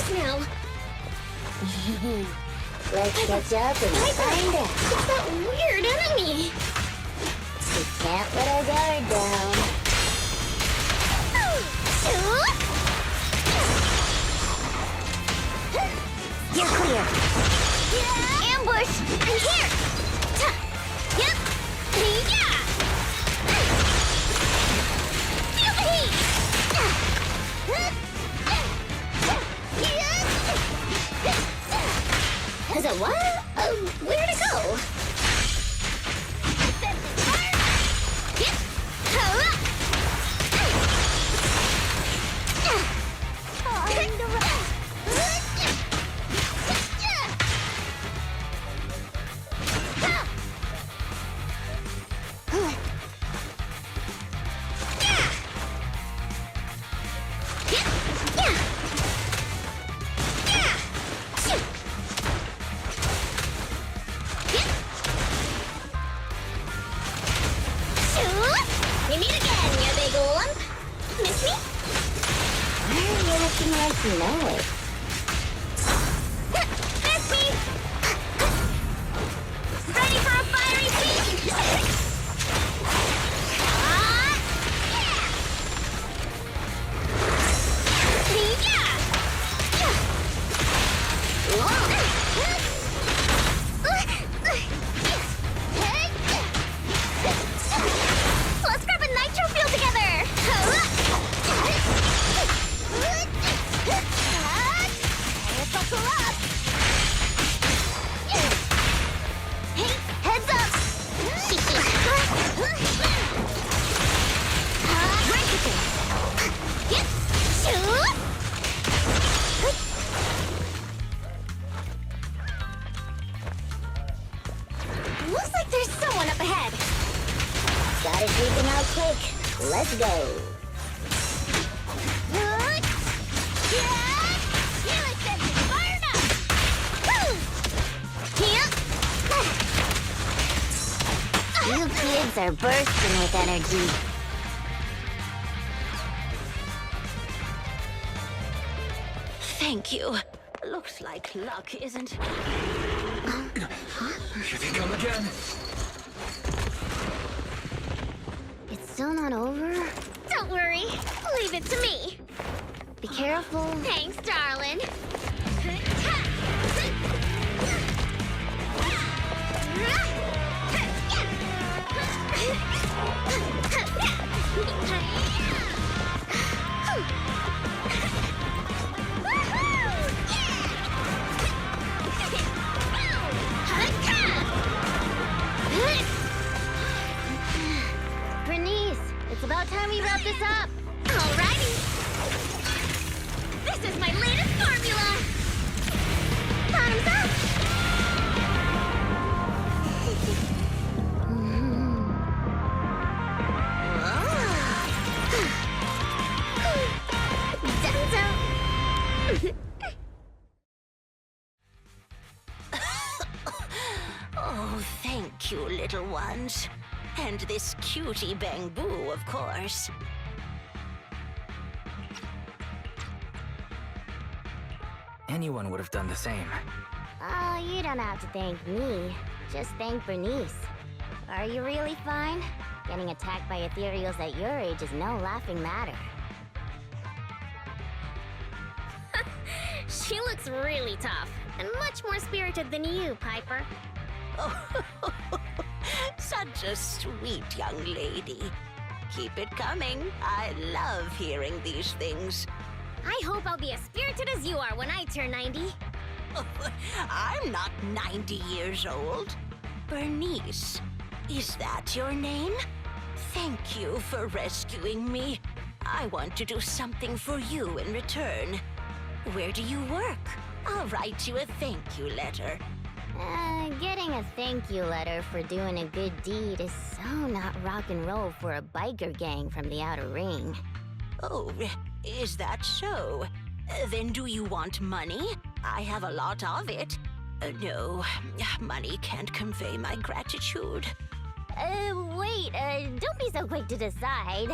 this now? Let's catch up and find out. It's that weird enemy. We can't let our guard down. You're clear. Ambush! I'm here! Yep! Yeah! Feel the heat! Is it what? Where'd it go? We meet again, you big lump. Miss me? Why are you acting like you know it? Miss me! Ready for a fiery feast? Let's grab a nitro fuel together! Buckle up! Hey, heads up! Looks like there's someone up ahead. Gotta take them out quick. Let's go. You kids are bursting with energy. Thank you. Looks like luck isn't. Here they come again. It's still not over? Don't worry. Leave it to me. Be careful. Thanks, darling. Burnice, it's about time we wrap this up. Alrighty. This is my latest formula. Bottoms up. Oh, thank you, little ones. And this cutie Bangboo, of course. Anyone would have done the same. Oh, you don't have to thank me. Just thank Burnice. Are you really fine? Getting attacked by ethereals at your age is no laughing matter. She looks really tough and much more spirited than you, Piper. Oh, such a sweet young lady. Keep it coming. I love hearing these things. I hope I'll be as spirited as you are when I turn 90. I'm not 90 years old. Burnice, is that your name? Thank you for rescuing me. I want to do something for you in return. Where do you work? I'll write you a thank you letter. Getting a thank you letter for doing a good deed is so not rock and roll for a biker gang from the outer ring. Oh, is that so? Then do you want money? I have a lot of it. No, money can't convey my gratitude. Wait, don't be so quick to decide.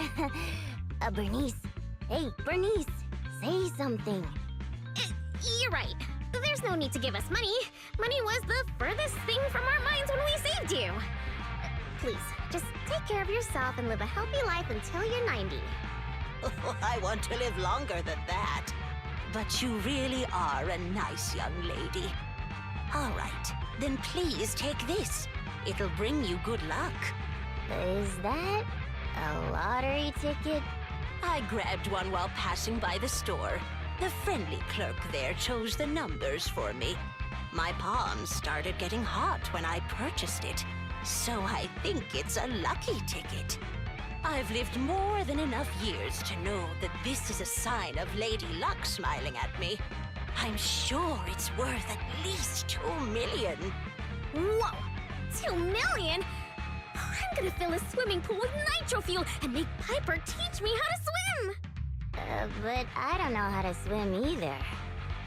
Burnice. Hey, Burnice, say something. You're right. There's no need to give us money. Money was the furthest thing from our minds when we saved you. Please, just take care of yourself and live a healthy life until you're 90. Oh, I want to live longer than that. But you really are a nice young lady. All right, then please take this. It'll bring you good luck. Is that a lottery ticket? I grabbed one while passing by the store. The friendly clerk there chose the numbers for me. My palms started getting hot when I purchased it, so I think it's a lucky ticket. I've lived more than enough years to know that this is a sign of Lady Luck smiling at me. I'm sure it's worth at least 2 million. Whoa! 2 million? I'm gonna fill a swimming pool with nitro fuel and make Piper teach me how to swim! But I don't know how to swim either.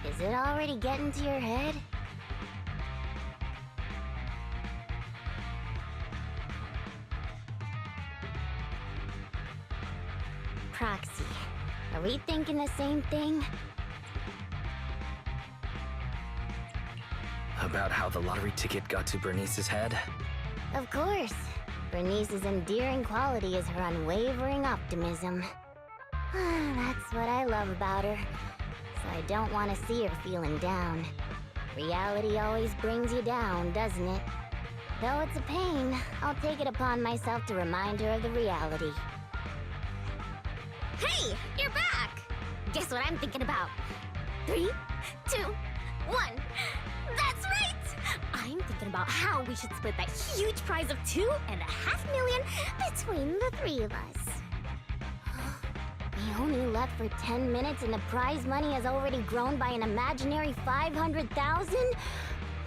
Is it already getting to your head? Proxy, are we thinking the same thing? About how the lottery ticket got to Burnice's head? Of course. Burnice's endearing quality is her unwavering optimism. That's what I love about her. So I don't want to see her feeling down. Reality always brings you down, doesn't it? Though it's a pain, I'll take it upon myself to remind her of the reality. Hey, you're back! Guess what I'm thinking about? 3, 2, 1. That's right! I'm thinking about how we should split that huge prize of 2.5 million between the 3 of us. We only left for 10 minutes and the prize money has already grown by an imaginary 500,000?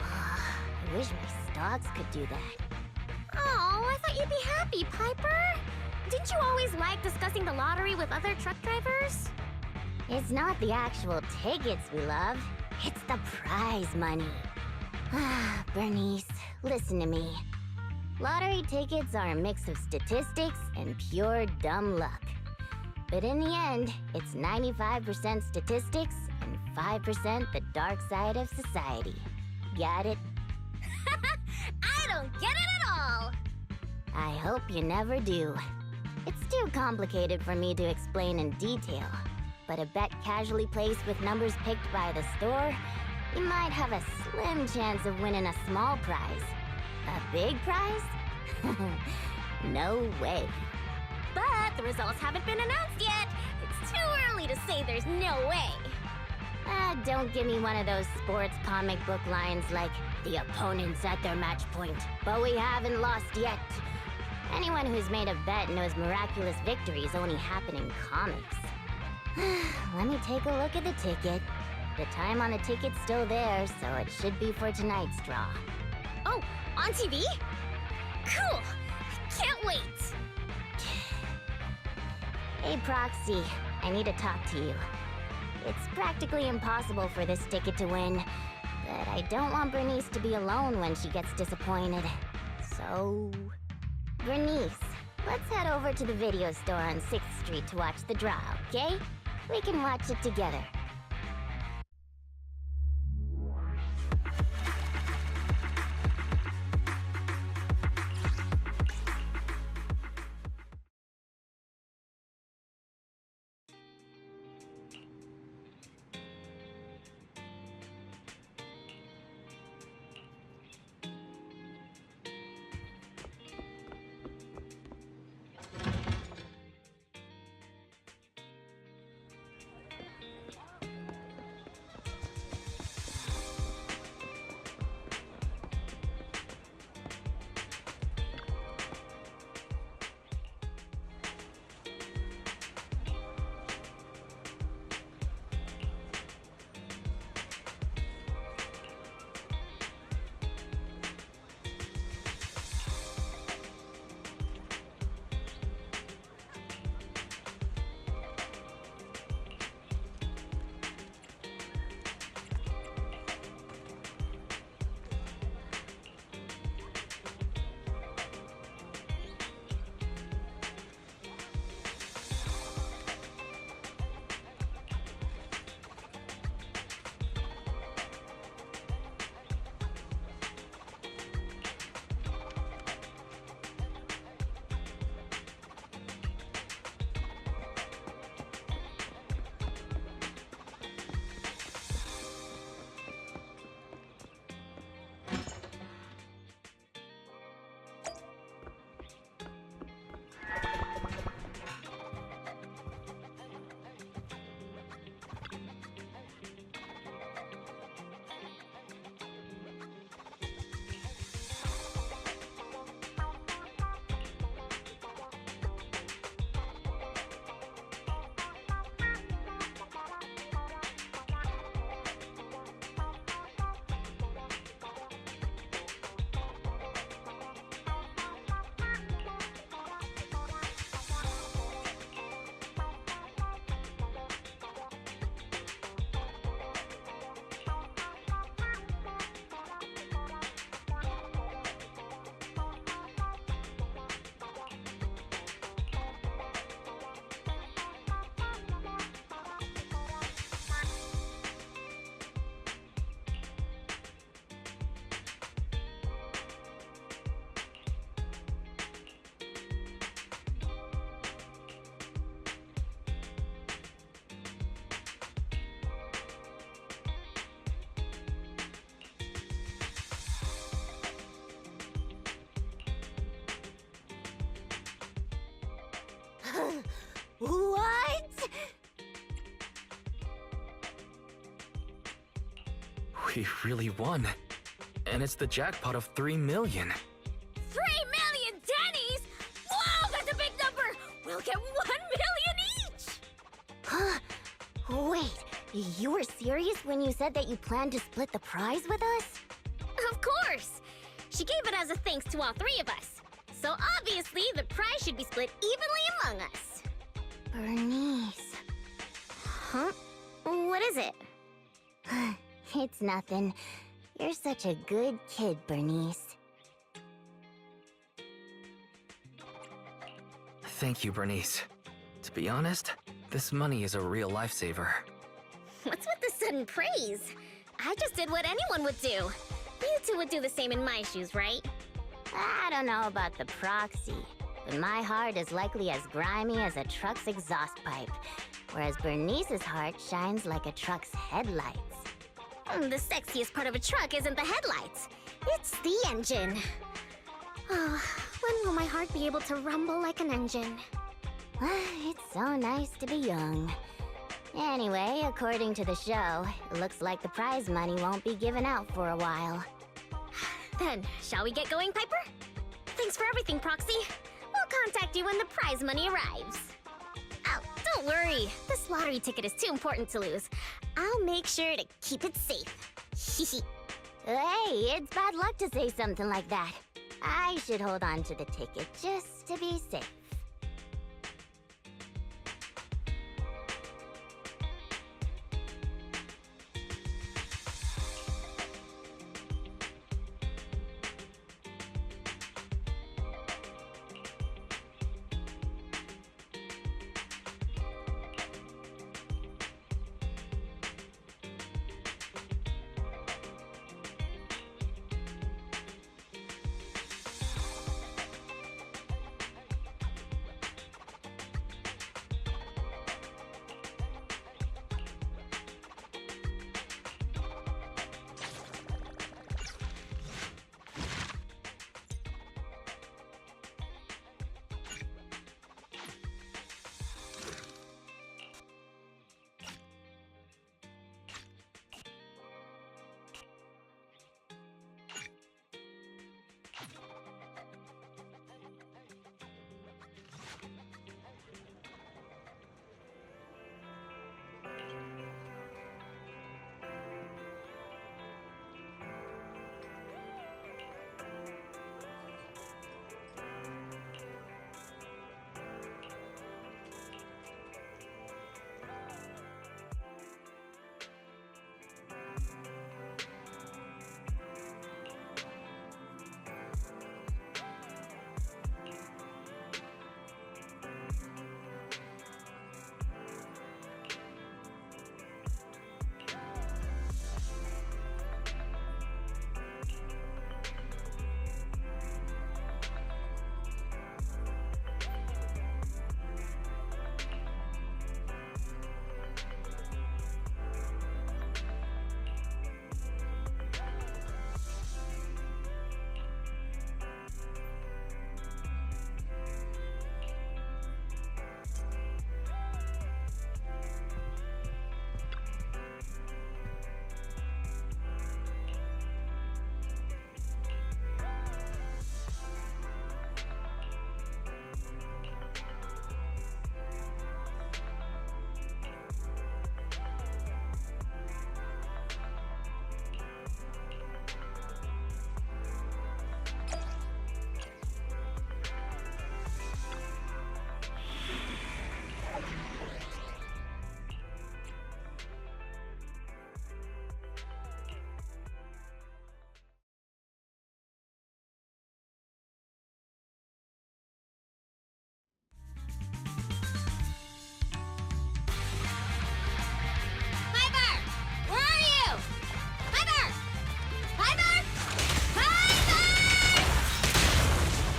I wish my stocks could do that. Oh, I thought you'd be happy, Piper. Didn't you always like discussing the lottery with other truck drivers? It's not the actual tickets we love, it's the prize money. Burnice, listen to me. Lottery tickets are a mix of statistics and pure dumb luck. But in the end, it's 95% statistics and 5% the dark side of society. Got it? I don't get it at all! I hope you never do. It's too complicated for me to explain in detail, but a bet casually placed with numbers picked by the store, you might have a slim chance of winning a small prize. A big prize? No way. But the results haven't been announced yet. It's too early to say there's no way. Don't give me one of those sports comic book lines like, the opponent's at their match point, but we haven't lost yet. Anyone who's made a bet knows miraculous victories only happen in comics. Let me take a look at the ticket. The time on the ticket's still there, so it should be for tonight's draw. Oh, on TV? Cool! I can't wait! Hey, Proxy, I need to talk to you. It's practically impossible for this ticket to win, but I don't want Burnice to be alone when she gets disappointed. So... Burnice, let's head over to the video store on 6th Street to watch the draw, okay? We can watch it together. We really won. And it's the jackpot of 3 million. 3 million Denny's? Whoa, that's a big number! We'll get 1 million each! Huh? Wait, you were serious when you said that you planned to split the prize with us? Of course! She gave it as a thanks to all 3 of us. So obviously, the prize should be split evenly among us. Burnice. Huh? What is it? It's nothing. You're such a good kid, Burnice. Thank you, Burnice. To be honest, this money is a real lifesaver. What's with the sudden praise? I just did what anyone would do. You two would do the same in my shoes, right? I don't know about the proxy, but my heart is likely as grimy as a truck's exhaust pipe, whereas Burnice's heart shines like a truck's headlights. The sexiest part of a truck isn't the headlights. It's the engine. Oh, when will my heart be able to rumble like an engine? It's so nice to be young. Anyway, according to the show, it looks like the prize money won't be given out for a while. Then, shall we get going, Piper? Thanks for everything, Proxy. We'll contact you when the prize money arrives. Oh, don't worry. This lottery ticket is too important to lose. I'll make sure to keep it safe. Hey, it's bad luck to say something like that. I should hold on to the ticket just to be safe.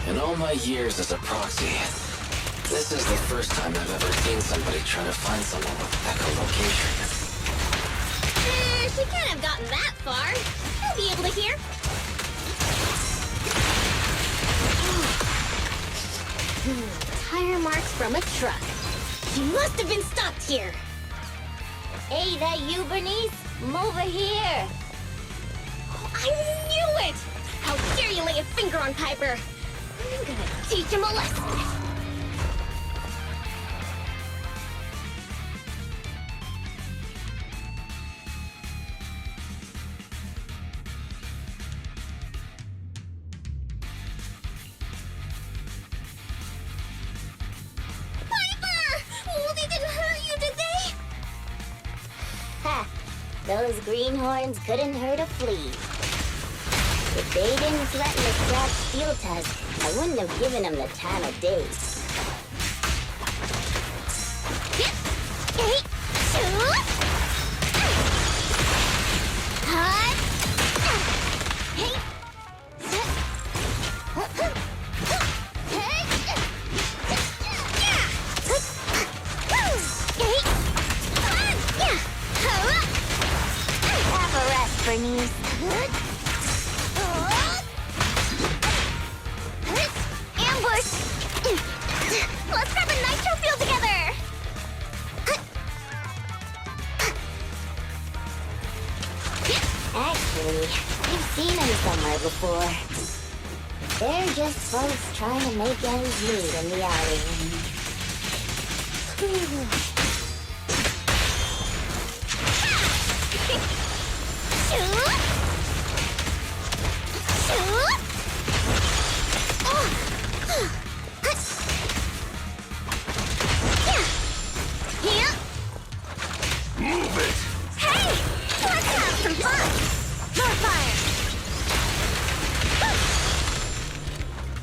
In all my years as a proxy, this is the first time I've ever seen somebody try to find someone with echolocation. She can't have gotten that far. He'll be able to hear. Tire marks from a truck. She must have been stopped here. Hey, that you, Burnice? Come over here. I knew it! How dare you lay a finger on Piper! I'm gonna teach him a lesson! Ha! Those greenhorns couldn't hurt a flea. If they didn't threaten to scratch Steel Tusk, I wouldn't have given them the time of day. Burnice. Ambush! Let's grab a nitro field together! Actually, I've seen them somewhere before. They're just folks trying to make ends meet in the outer ring. Move it! Hey! Let's have some fun! More fire!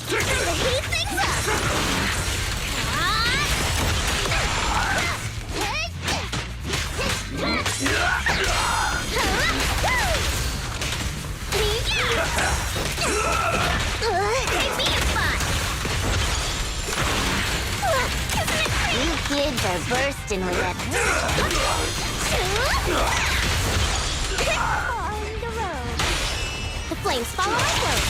Time to heat things up! You kids are bursting with that. On the road. The flames follow our road.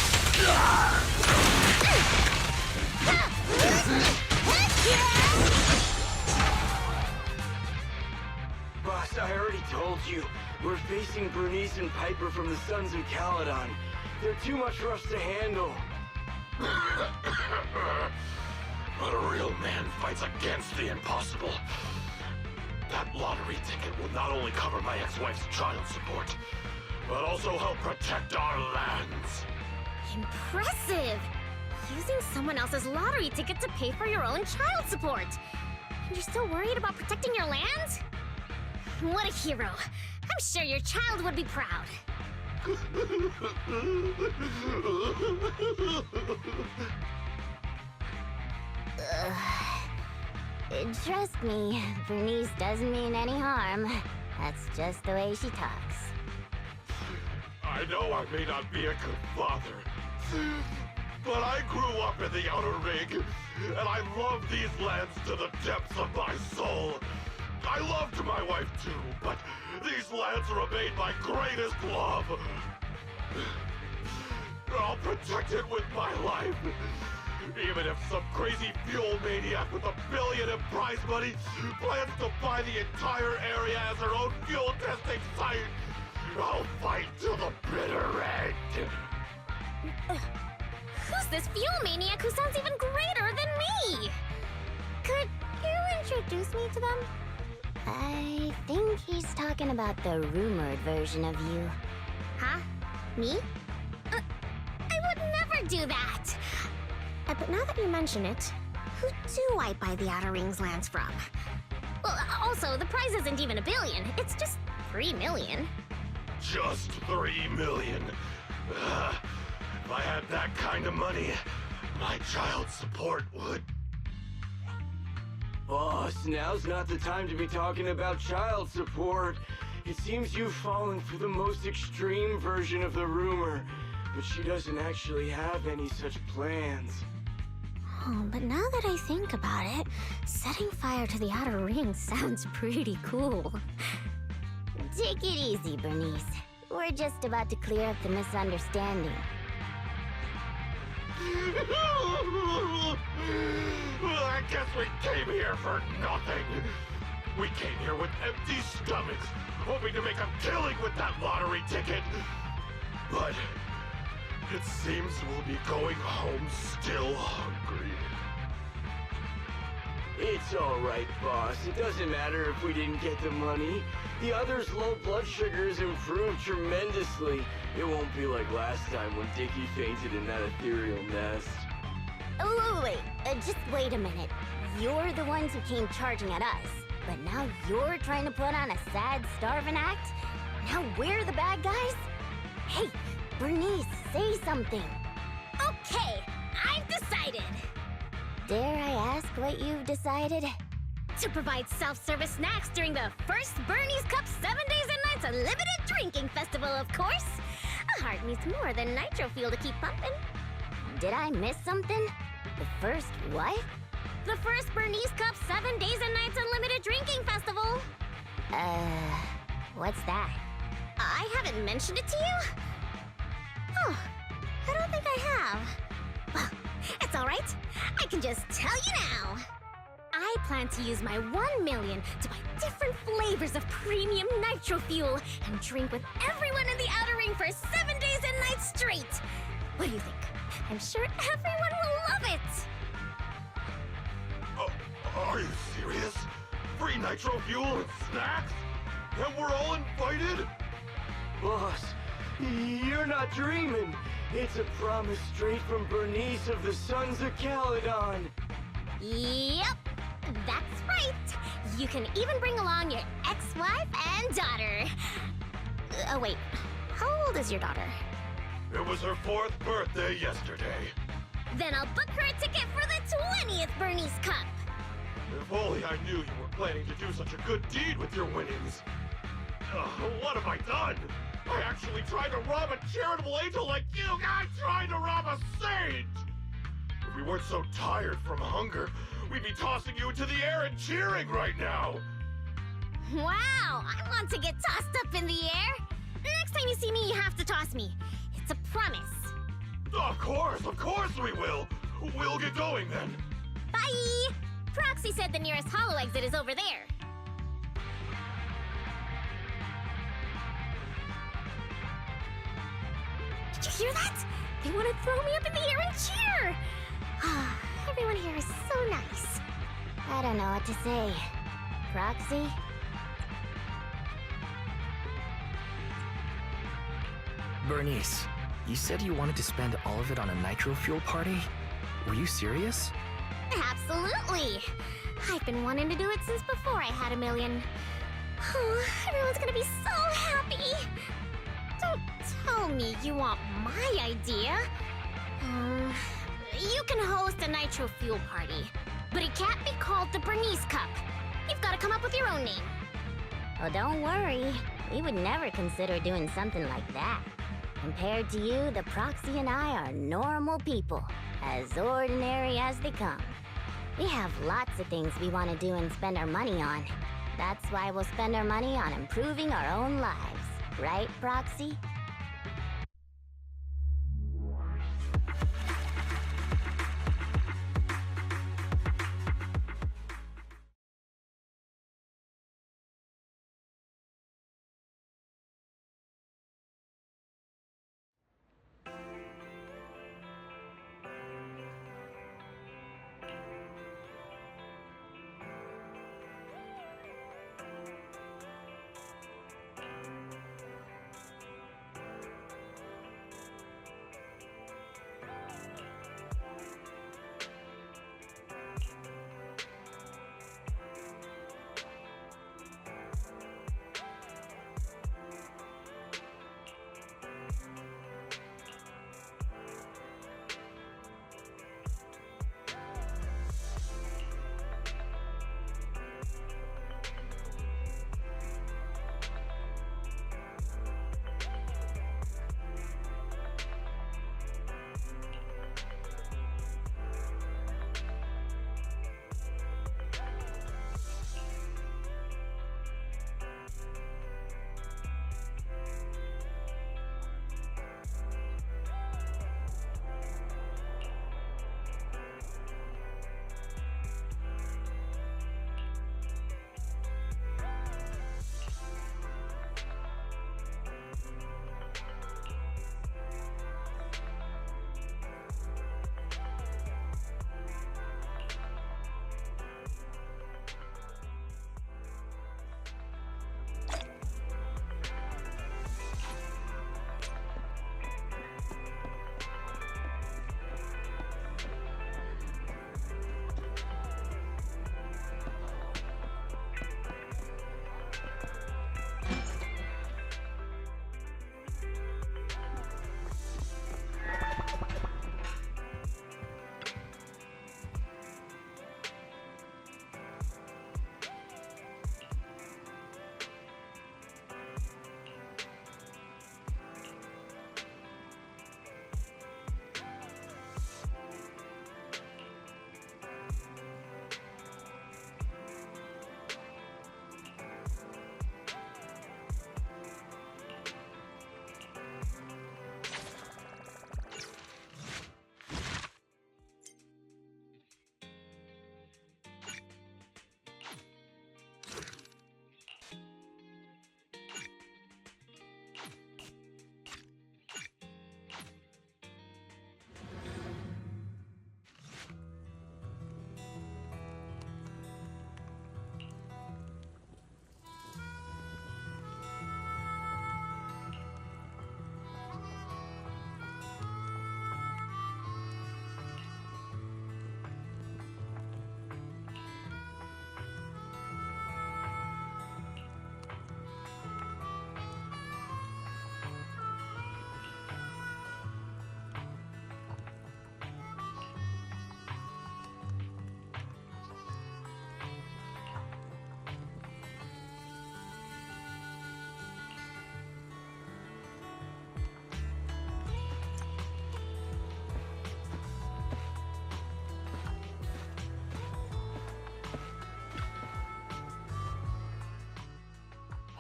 Boss, I already told you. We're facing Burnice and Piper from the Sons of Caledon. They're too much for us to handle. But a real man fights against the impossible. That lottery ticket will not only cover my ex-wife's child support, but also help protect our lands. Impressive! Using someone else's lottery ticket to pay for your own child support. And you're still worried about protecting your land? What a hero. I'm sure your child would be proud. Trust me, Burnice doesn't mean any harm. That's just the way she talks. I know I may not be a good father, but I grew up in the Outer Ring, and I love these lands to the depths of my soul. I loved my wife too, but these lands remain my greatest love. I'll protect it with my life. Even if some crazy fuel maniac with $1 billion in prize money plans to buy the entire area as their own fuel testing site, I'll fight to the bitter end. Who's this fuel maniac who sounds even greater than me? Could you introduce me to them? I think he's talking about the rumored version of you. Huh? Me? I would never do that! But now that you mention it, who do I buy the Outer Rings lands from? Well, also, the prize isn't even $1 billion. It's just 3 million. Just 3 million. If I had that kind of money, my child support would... Boss, now's not the time to be talking about child support. It seems you've fallen for the most extreme version of the rumor, but she doesn't actually have any such plans. Oh, but now that I think about it, setting fire to the Outer Ring sounds pretty cool. Take it easy, Burnice. We're just about to clear up the misunderstanding. I guess we came here for nothing. We came here with empty stomachs, hoping to make a killing with that lottery ticket. But it seems we'll be going home still hungry. It's alright, boss. It doesn't matter if we didn't get the money. The other's low blood sugar has improved tremendously. It won't be like last time when Dickie fainted in that ethereal nest. Oh, wait. Just wait a minute. You're the ones who came charging at us. But now you're trying to put on a sad, starving act? Now we're the bad guys? Hey, Burnice, say something. Okay, I've decided. Dare I ask what you've decided? To provide self-service snacks during the first Burnice Cup 7 Days and Nights Unlimited Drinking Festival, of course. A heart needs more than nitro fuel to keep pumping. Did I miss something? The first what? The first Burnice Cup 7 Days and Nights Unlimited Drinking Festival. What's that? I haven't mentioned it to you? Oh, I don't think I have. Well, it's all right. I can just tell you now. I plan to use my 1 million to buy different flavors of premium nitro fuel and drink with everyone in the outer ring for 7 days and nights straight. What do you think? I'm sure everyone will love it. Are you serious? Free nitro fuel and snacks? And we're all invited? Boss, you're not dreaming. It's a promise straight from Burnice of the Sons of Caledon. Yep, that's right. You can even bring along your ex-wife and daughter. Oh, wait. How old is your daughter? It was her 4th birthday yesterday. Then I'll book her a ticket for the 20th Burnice Cup. If only I knew you were planning to do such a good deed with your winnings. What have I done? I actually tried to rob a charitable angel like you guys tried to rob a sage! If we weren't so tired from hunger, we'd be tossing you into the air and cheering right now! Wow, I want to get tossed up in the air. Next time you see me, you have to toss me. It's a promise. Of course we will! We'll get going then. Bye! Proxy said the nearest hollow exit is over there. Did you hear that? They want to throw me up in the air and cheer! Everyone here is so nice. I don't know what to say. Proxy? Burnice, you said you wanted to spend all of it on a nitro fuel party? Were you serious? Absolutely! I've been wanting to do it since before I had 1 million. Oh, everyone's gonna be so happy! Don't tell me you want my idea. You can host a nitro fuel party, but it can't be called the Burnice Cup. You've got to come up with your own name. Well, don't worry. We would never consider doing something like that. Compared to you, the Proxy and I are normal people, as ordinary as they come. We have lots of things we want to do and spend our money on. That's why we'll spend our money on improving our own lives. Right, Proxy?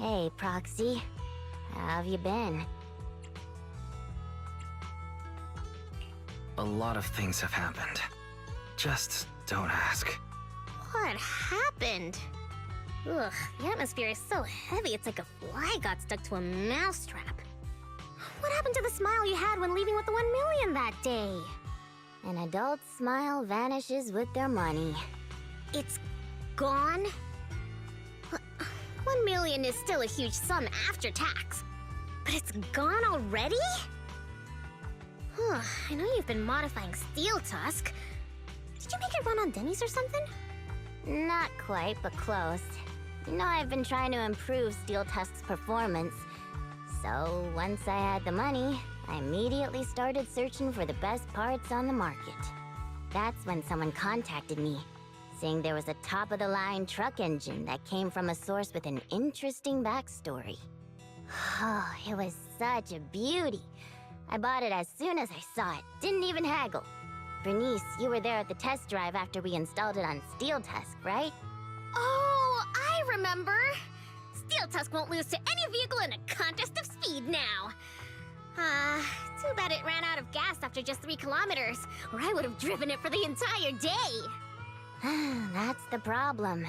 Hey, Proxy. How have you been? A lot of things have happened. Just don't ask. What happened? Ugh, the atmosphere is so heavy it's like a fly got stuck to a mousetrap. What happened to the smile you had when leaving with the 1 million that day? An adult's smile vanishes with their money. It's gone? 1 million is still a huge sum after tax. But it's gone already? I know you've been modifying Steel Tusk. Did you make it run on Denny's or something? Not quite, but close. You know, I've been trying to improve Steel Tusk's performance. So, once I had the money, I immediately started searching for the best parts on the market. That's when someone contacted me, saying there was a top-of-the-line truck engine that came from a source with an interesting backstory. Oh, it was such a beauty. I bought it as soon as I saw it, didn't even haggle. Burnice, you were there at the test drive after we installed it on Steel Tusk, right? Oh, I remember! Steel Tusk won't lose to any vehicle in a contest of speed now. Too bad it ran out of gas after just 3 kilometers, or I would have driven it for the entire day. That's the problem.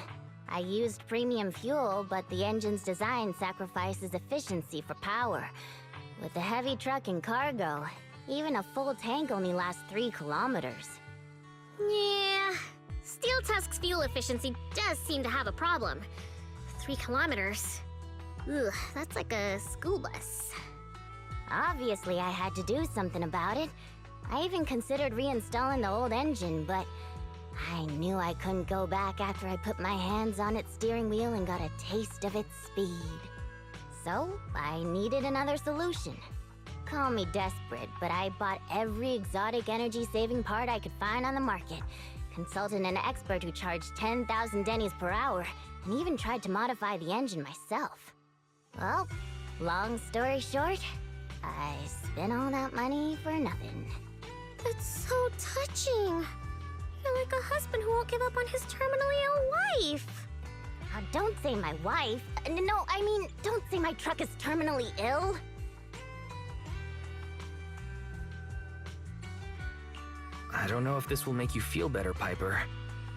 I used premium fuel, but the engine's design sacrifices efficiency for power. With the heavy truck and cargo, even a full tank only lasts 3 kilometers. Yeah, Steel Tusk's fuel efficiency does seem to have a problem. 3 kilometers? Ugh, that's like a school bus. Obviously, I had to do something about it. I even considered reinstalling the old engine, but I knew I couldn't go back after I put my hands on its steering wheel and got a taste of its speed. So, I needed another solution. Call me desperate, but I bought every exotic energy-saving part I could find on the market, consulted an expert who charged 10,000 Denny's per hour, and even tried to modify the engine myself. Well, long story short, I spent all that money for nothing. That's so touching. You're like a husband who won't give up on his terminally ill wife. Now, don't say my wife. No, I mean, don't say my truck is terminally ill. I don't know if this will make you feel better, Piper,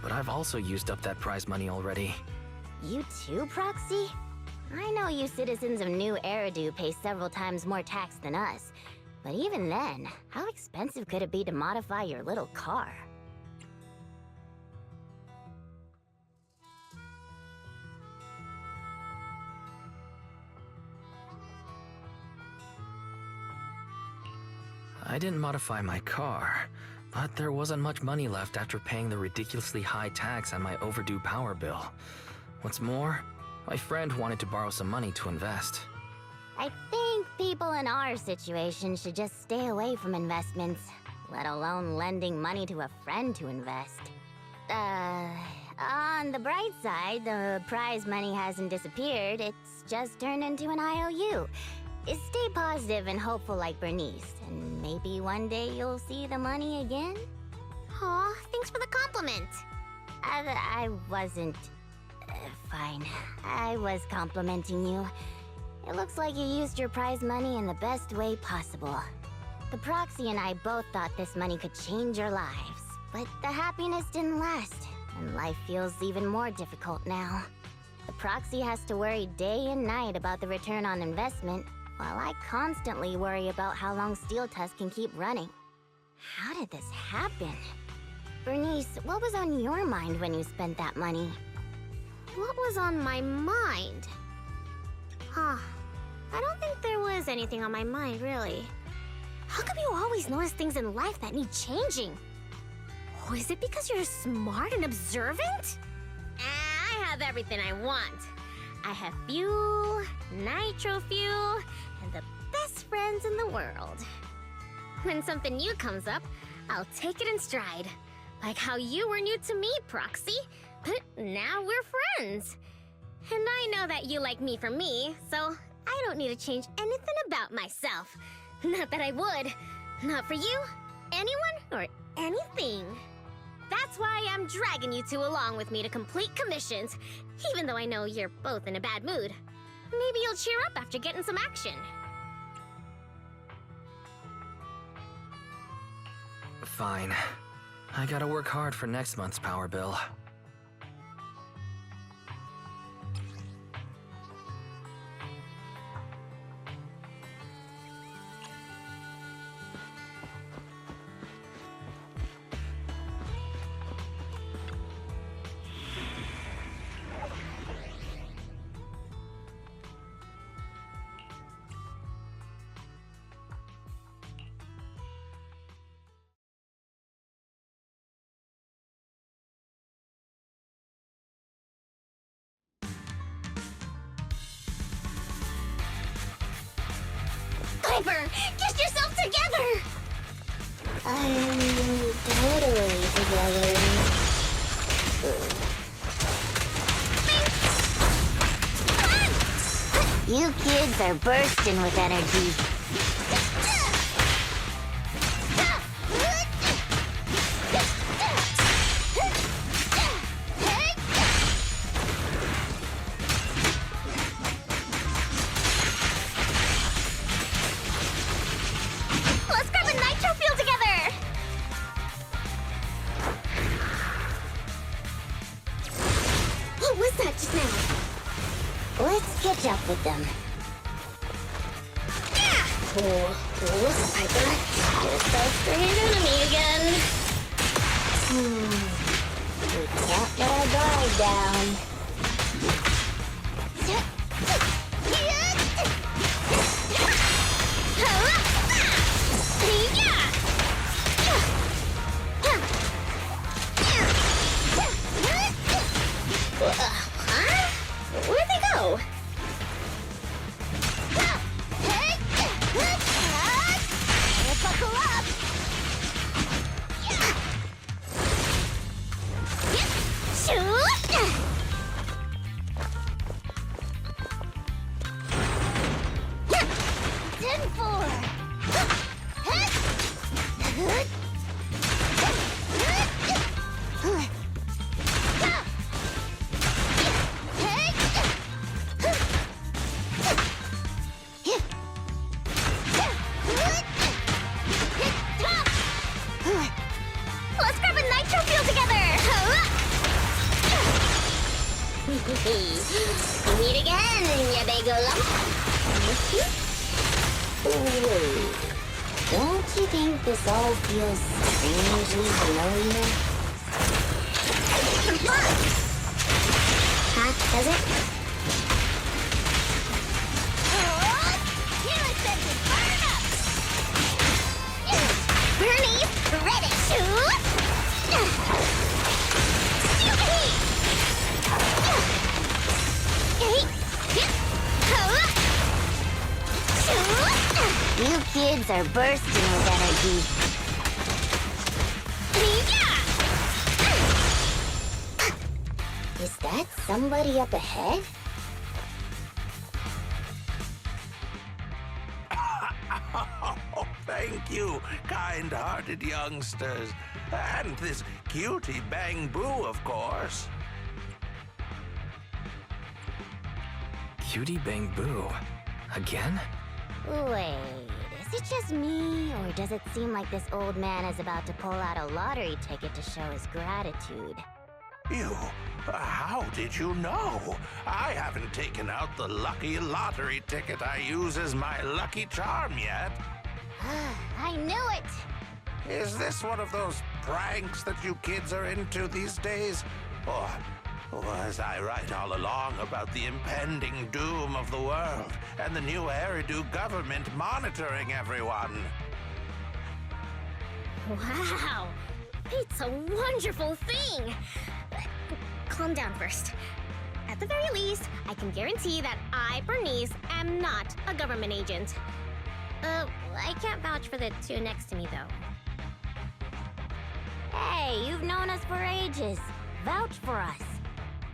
but I've also used up that prize money already. You too, Proxy? I know you citizens of New Eridu pay several times more tax than us, but even then, how expensive could it be to modify your little car? I didn't modify my car, but there wasn't much money left after paying the ridiculously high tax on my overdue power bill. What's more, my friend wanted to borrow some money to invest. I think people in our situation should just stay away from investments, let alone lending money to a friend to invest. On the bright side, the prize money hasn't disappeared, it's just turned into an IOU. Stay positive and hopeful like Burnice, and maybe one day you'll see the money again? Aw, thanks for the compliment. I wasn't... fine. I was complimenting you. It looks like you used your prize money in the best way possible. The Proxy and I both thought this money could change your lives, but the happiness didn't last, and life feels even more difficult now. The Proxy has to worry day and night about the return on investment, while I constantly worry about how long Steel Tusk can keep running. How did this happen? Burnice, what was on your mind when you spent that money? What was on my mind? I don't think there was anything on my mind, really. How come you always notice things in life that need changing? Oh, is it because you're smart and observant? I have everything I want. I have fuel, nitro fuel, and the best friends in the world. When something new comes up, I'll take it in stride. Like how you were new to me, Proxy, but now we're friends. And I know that you like me for me, so I don't need to change anything about myself. Not that I would. Not for you, anyone, or anything. That's why I'm dragging you two along with me to complete commissions, even though I know you're both in a bad mood. Maybe you'll cheer up after getting some action. Fine. I gotta work hard for next month's power bill. Piper, get yourself together! I'm totally together. You kids are bursting with energy. Let's grab a nitro fuel together! What was that just now? Let's catch up with them. Cool. Piper. Yourself strange enemy again. We can't let our guard down. Huh? Where'd they go? Buckle up! Shoot! 10-4. Let's grab a nitro fuel together! Meet again, you big lump. Wait, don't you think this all feels strangely familiar? Huh? Does it? Burnice, ready, shoot! You kids are bursting with energy. Is that somebody up ahead? Thank you, kind-hearted youngsters. And this cutie Bang Boo, of course. Cutie Bang Boo. Again? Wait, is it just me, or does it seem like this old man is about to pull out a lottery ticket to show his gratitude? How did you know? I haven't taken out the lucky lottery ticket I use as my lucky charm yet. I knew it! Is this one of those pranks that you kids are into these days? Or was I right all along about the impending doom of the world and the new Eridu government monitoring everyone? Wow, it's a wonderful thing. Calm down first. At the very least, I can guarantee that I, Burnice, am not a government agent. I can't vouch for the two next to me, though. Hey, you've known us for ages. Vouch for us.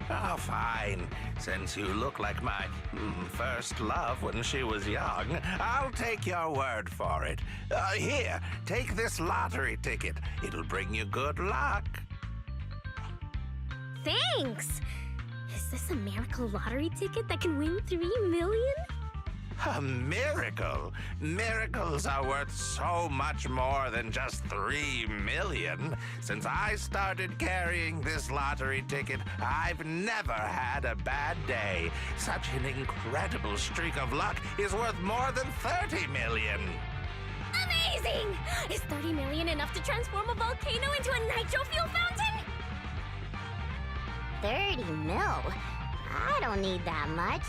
Oh, fine. Since you look like my first love when she was young, I'll take your word for it. Here, take this lottery ticket. It'll bring you good luck. Thanks! Is this a miracle lottery ticket that can win 3 million? A miracle? Miracles are worth so much more than just 3 million. Since I started carrying this lottery ticket, I've never had a bad day. Such an incredible streak of luck is worth more than 30 million. Amazing! Is 30 million enough to transform a volcano into a nitro fuel fountain? 30 mil? I don't need that much.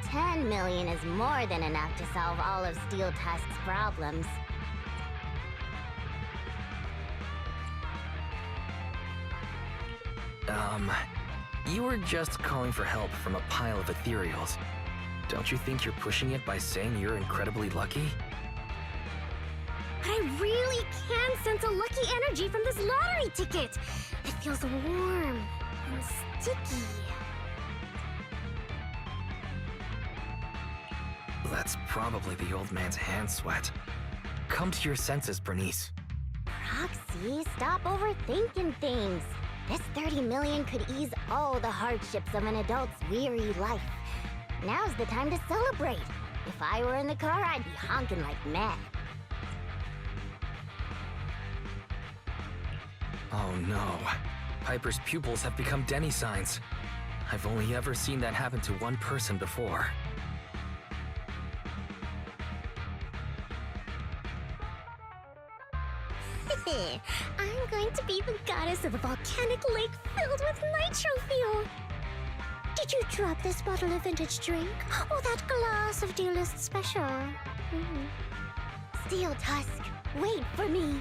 10 million is more than enough to solve all of Steel Tusk's problems. You were just calling for help from a pile of ethereals. Don't you think you're pushing it by saying you're incredibly lucky? But I really can sense a lucky energy from this lottery ticket. It feels warm and sticky. That's probably the old man's hand sweat. Come to your senses, Burnice. Proxy, stop overthinking things. This 30 million could ease all the hardships of an adult's weary life. Now's the time to celebrate. If I were in the car, I'd be honking like mad. Oh no. Piper's pupils have become Denny signs. I've only ever seen that happen to one person before. I'm going to be the goddess of a volcanic lake filled with nitro fuel. Did you drop this bottle of vintage drink? Or that glass of dearest special? Steel Tusk, wait for me.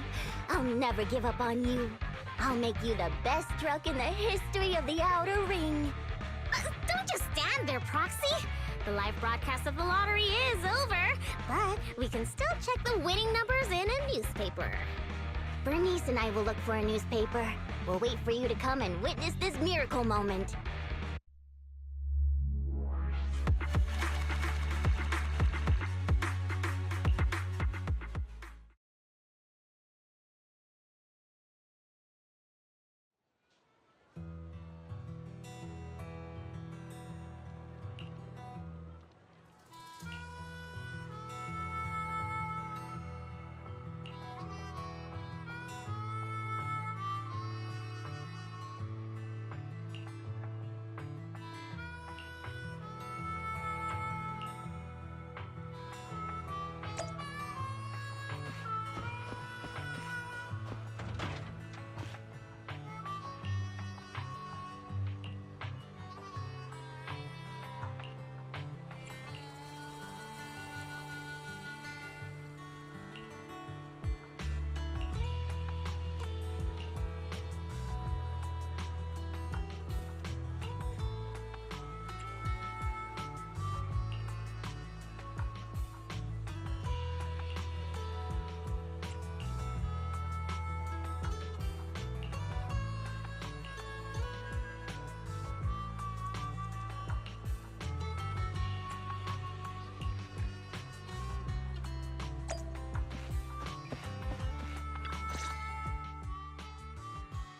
I'll never give up on you. I'll make you the best truck in the history of the Outer Ring. Don't just stand there, Proxy. The live broadcast of the lottery is over, but we can still check the winning numbers in a newspaper. Burnice and I will look for a newspaper. We'll wait for you to come and witness this miracle moment.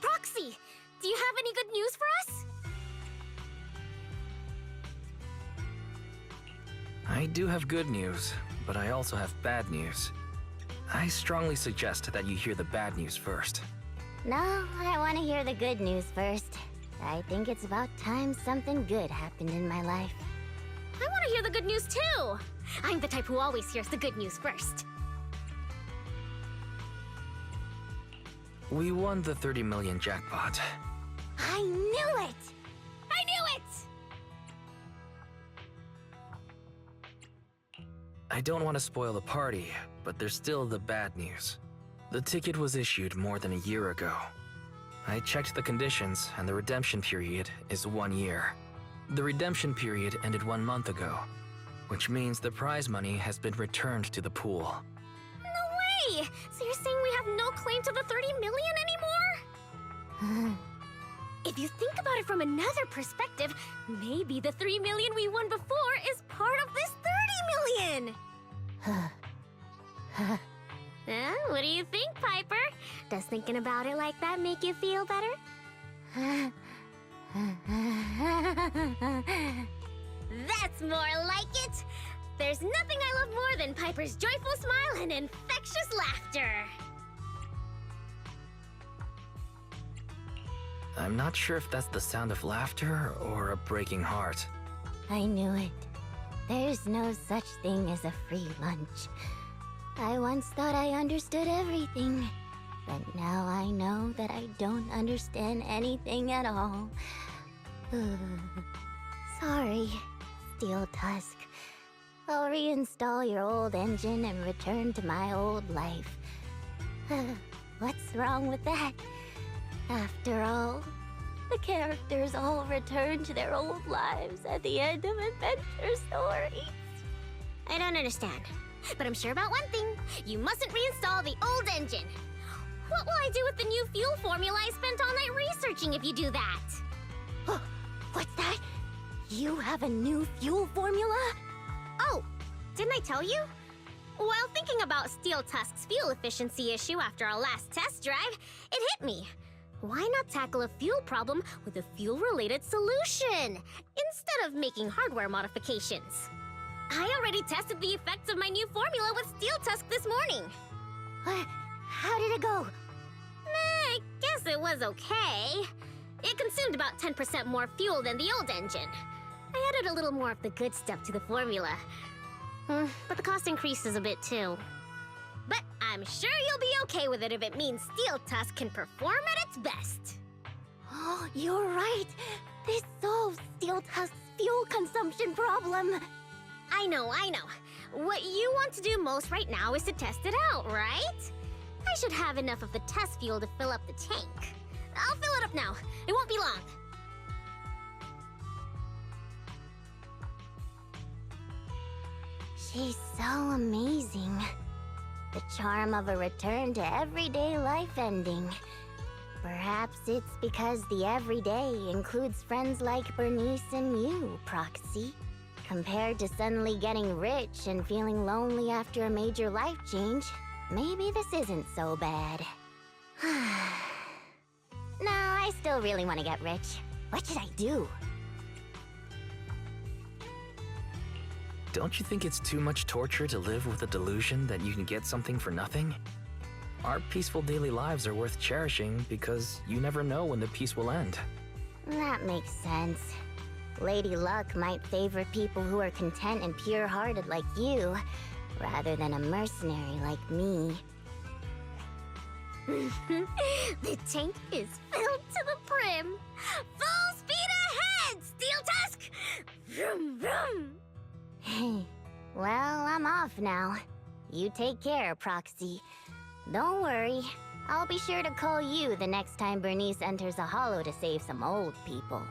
Proxy, do you have any good news for us? I do have good news, but I also have bad news. I strongly suggest that you hear the bad news first. No, I want to hear the good news first. I think it's about time something good happened in my life. I want to hear the good news too. I'm the type who always hears the good news first. We won the 30 million jackpot. I knew it! I knew it! I don't want to spoil the party, but there's still the bad news. The ticket was issued more than a year ago. I checked the conditions, and the redemption period is 1 year. The redemption period ended 1 month ago, which means the prize money has been returned to the pool. No way! So you're saying we have no claim to the 30 million anymore? If you think about it from another perspective, maybe the 3 million we won before is part of this 30 million! What do you think, Piper? Does thinking about it like that make you feel better? That's more like it! There's nothing I love more than Piper's joyful smile and infectious laughter! I'm not sure if that's the sound of laughter or a breaking heart. I knew it. There's no such thing as a free lunch. I once thought I understood everything, but now I know that I don't understand anything at all. Sorry, Steel Tusk. I'll reinstall your old engine and return to my old life. What's wrong with that? After all, the characters all return to their old lives at the end of adventure stories. I don't understand, but I'm sure about one thing. You mustn't reinstall the old engine. What will I do with the new fuel formula I spent all night researching if you do that? Oh, what's that? You have a new fuel formula? Oh, didn't I tell you? While thinking about Steel Tusk's fuel efficiency issue after our last test drive, it hit me. Why not tackle a fuel problem with a fuel-related solution, instead of making hardware modifications? I already tested the effects of my new formula with Steel Tusk this morning. How did it go? I guess it was okay. It consumed about 10% more fuel than the old engine. I added a little more of the good stuff to the formula. But the cost increases a bit too. But I'm sure you'll be okay with it if it means Steel Tusk can perform at its best. Oh, you're right. This solves Steel Tusk's fuel consumption problem. I know. What you want to do most right now is to test it out, right? I should have enough of the test fuel to fill up the tank. I'll fill it up now. It won't be long. She's so amazing. The charm of a return to everyday life ending. Perhaps it's because the everyday includes friends like Burnice and you, Proxy. Compared to suddenly getting rich and feeling lonely after a major life change, maybe this isn't so bad. No, I still really want to get rich. What should I do? Don't you think it's too much torture to live with the delusion that you can get something for nothing? Our peaceful daily lives are worth cherishing because you never know when the peace will end. That makes sense. Lady Luck might favor people who are content and pure-hearted like you, rather than a mercenary like me. The tank is filled to the brim. Full speed ahead, Steel Tusk! Vroom, vroom. Well, I'm off now. You take care, Proxy. Don't worry. I'll be sure to call you the next time Burnice enters a hollow to save some old people.